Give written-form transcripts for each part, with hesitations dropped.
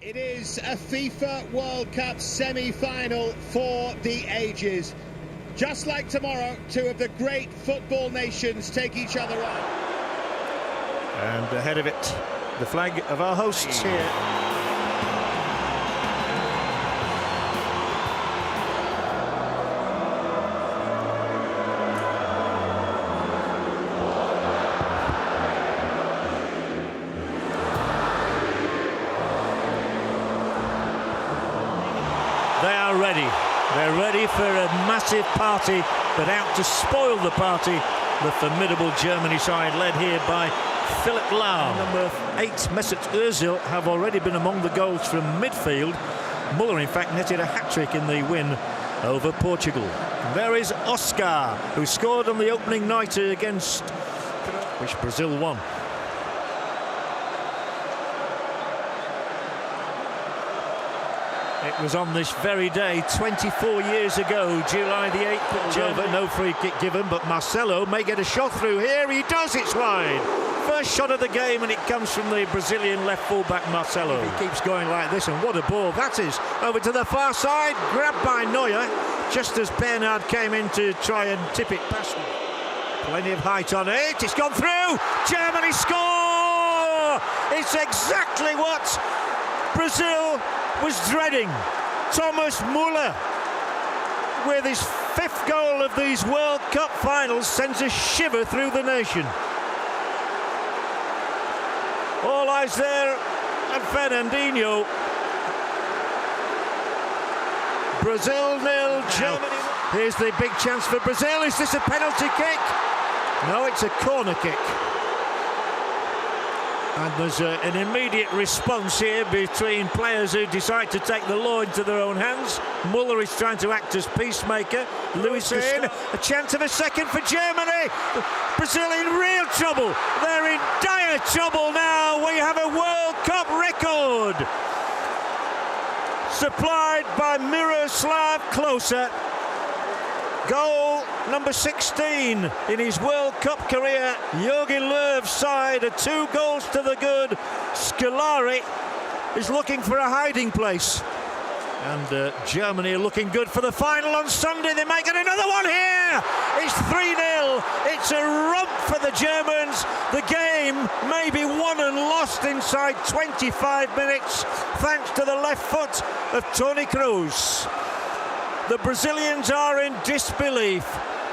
It is a FIFA World Cup semi-final for the ages. Just like tomorrow, two of the great football nations take each other on. And ahead of it, the flag of our hosts here. They are ready. They're ready for a massive party, but out to spoil the party, the formidable Germany side led here by Philipp Lahm. Number 8, Mesut Ozil, have already been among the goals from midfield. Muller, in fact, netted a hat-trick in the win over Portugal. And there is Oscar, who scored on the opening night against which Brazil won. It was on this very day, 24 years ago, July the 8th, no free kick given, but Marcelo may get a shot through here. He does, it's wide. First shot of the game, and it comes from the Brazilian left full-back Marcelo. He keeps going like this, and what a ball that is. Over to the far side, grabbed by Neuer, just as Bernard came in to try and tip it past him. Plenty of height on it, it's gone through! Germany score! It's exactly what Brazil was dreading. Thomas Muller, with his 5th goal of these World Cup finals, sends a shiver through the nation. All eyes there at Fernandinho. Brazil 0, Germany. Here's the big chance for Brazil. Is this a penalty kick? No, it's a corner kick. And there's an immediate response here between players who decide to take the law into their own hands. Muller is trying to act as peacemaker. Lewis in, a chance of a second for Germany. Brazil in real trouble. They're in dire trouble now. We have a World Cup record. Supplied by Miroslav Klose. Goal number 16 in his World Cup career. Jogi Löw's side are 2 goals to the good. Scolari is looking for a hiding place. And Germany are looking good for the final on Sunday. They might get another one here. It's 3-0. It's a romp for the Germans. The game may be won and lost inside 25 minutes thanks to the left foot of Toni Kroos. The Brazilians are in disbelief.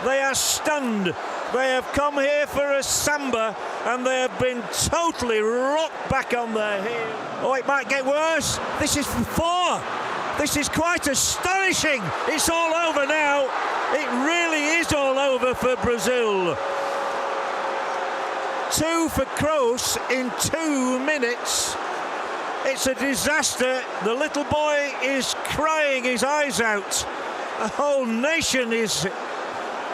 They are stunned. They have come here for a samba and they have been totally rocked back on their heels. Oh, it might get worse. This is 4. This is quite astonishing. It's all over now. It really is all over for Brazil. 2 for Kroos in 2 minutes. It's a disaster. The little boy is crying his eyes out. The whole nation is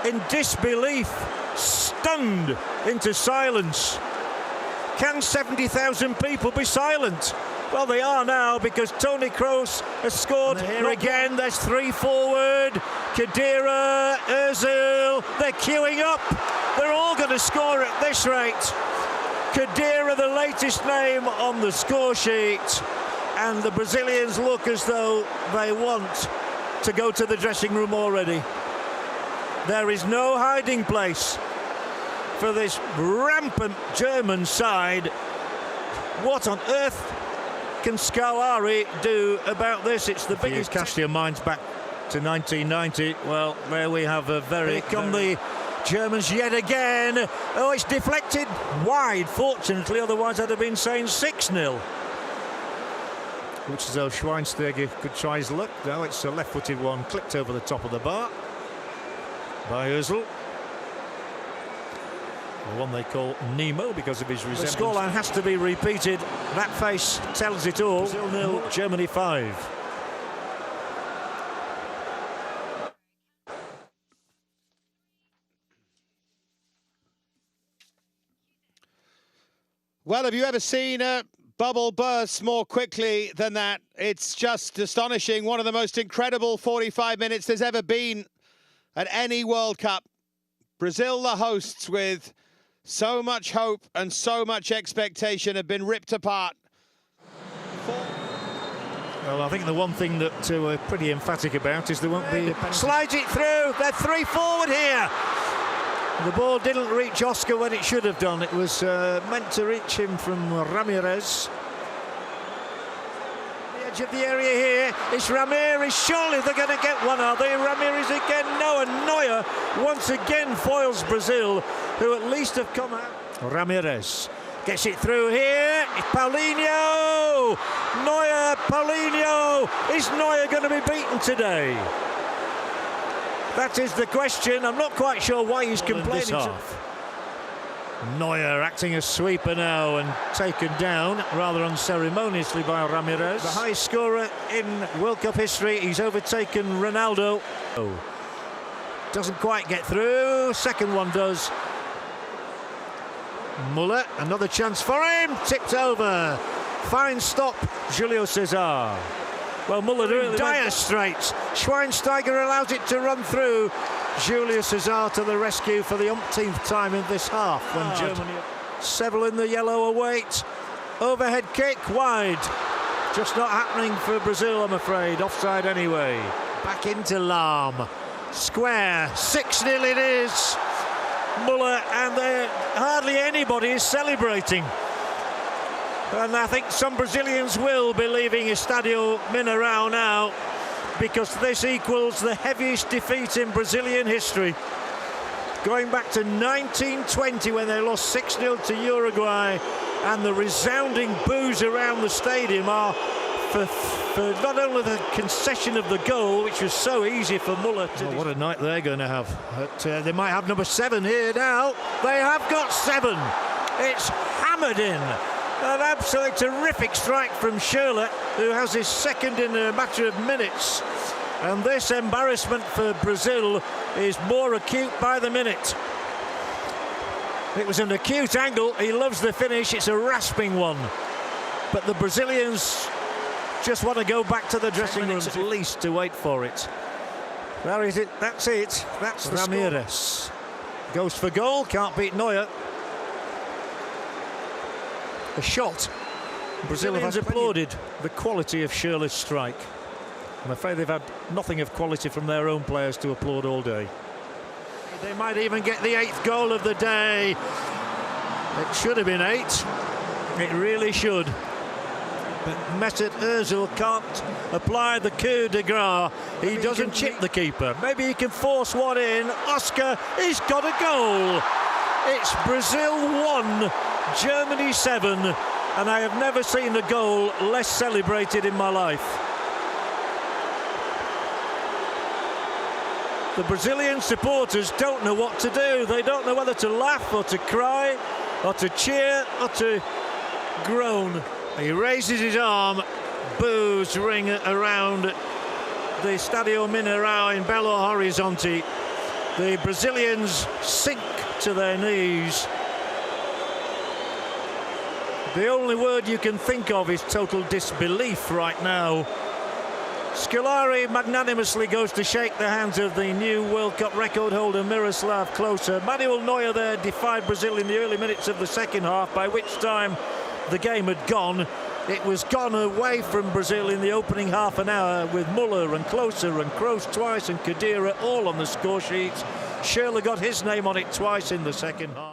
in disbelief, stunned into silence. Can 70,000 people be silent? Well, they are now, because Toni Kroos has scored. And here again, there's 3 forward. Khedira, Ozil, they're queuing up. They're all going to score at this rate. Khedira, the latest name on the score sheet. And the Brazilians look as though they want to go to the dressing room already. There is no hiding place for this rampant German side. What on earth can Scolari do about this? It's the biggest. Cast your minds back to 1990. Well, there we have a very... Here come the Germans yet again. Oh, it's deflected wide, fortunately, otherwise I'd have been saying 6-0. Looks as though Schweinsteiger could try his luck. No, it's a left-footed one, clipped over the top of the bar by Ozil. The one they call Nemo because of his resemblance. The scoreline has to be repeated. That face tells it all. Brazil 0, Germany 5. Well, have you ever seen a bubble burst more quickly than that? It's just astonishing. One of the most incredible 45 minutes there's ever been at any World Cup. Brazil, the hosts, with so much hope and so much expectation, have been ripped apart. Well, I think the one thing that we're pretty emphatic about is there won't be... Slides it through, they're 3 forward here. The ball didn't reach Oscar when it should have done. It was meant to reach him from Ramirez. The edge of the area here, it's Ramirez. Surely they're going to get one, are they? Ramirez again, no, and Neuer once again foils Brazil, who at least have come out. Ramirez gets it through here. It's Paulinho. Neuer, Paulinho. Is Neuer going to be beaten today? That is the question. I'm not quite sure why he's complaining. Neuer acting as sweeper now and taken down rather unceremoniously by Ramirez. The highest scorer in World Cup history. He's overtaken Ronaldo. Oh. Doesn't quite get through. Second one does. Muller, another chance for him. Tipped over. Fine stop, Julio Cesar. Well, Muller really dire straits. Schweinsteiger allows it to run through. Julio Cesar to the rescue for the umpteenth time in this half. When Germany, several in the yellow await. Overhead kick wide. Just not happening for Brazil, I'm afraid. Offside anyway. Back into Lahm. Square. 6-0 it is. Muller, and hardly anybody is celebrating. And I think some Brazilians will be leaving Estadio Mineirão now, because this equals the heaviest defeat in Brazilian history. Going back to 1920 when they lost 6-0 to Uruguay, and the resounding boos around the stadium are for not only the concession of the goal, which was so easy for Muller to... Oh, what a night they're going to have. But, they might have number 7 here now. They have got 7. It's hammered in. An absolutely terrific strike from Schürrle, who has his second in a matter of minutes. And this embarrassment for Brazil is more acute by the minute. It was an acute angle. He loves the finish. It's a rasping one. But the Brazilians just want to go back to the dressing room at least to wait for it. There is it. That's it. That's Ramirez. Goes for goal. Can't beat Neuer. A shot. Brazil have applauded the quality of Schürrle's strike. I'm afraid they've had nothing of quality from their own players to applaud all day. They might even get the 8th goal of the day. It should have been 8. It really should. But Mesut Ozil can't apply the coup de grace. He doesn't chip the keeper. Maybe he can force one in. Oscar, he's got a goal. It's Brazil 1, Germany 7, and I have never seen a goal less celebrated in my life. The Brazilian supporters don't know what to do. They don't know whether to laugh or to cry or to cheer or to groan. He raises his arm. Boos ring around the Estadio Mineirão in Belo Horizonte. The Brazilians sink to their knees. The only word you can think of is total disbelief right now. Scolari magnanimously goes to shake the hands of the new World Cup record holder Miroslav Klose. Manuel Neuer there defied Brazil in the early minutes of the second half, by which time the game had gone. It was gone away from Brazil in the opening half an hour, with Muller and Klose and Kroos twice and Khedira all on the score sheet. Schürrle got his name on it twice in the second half.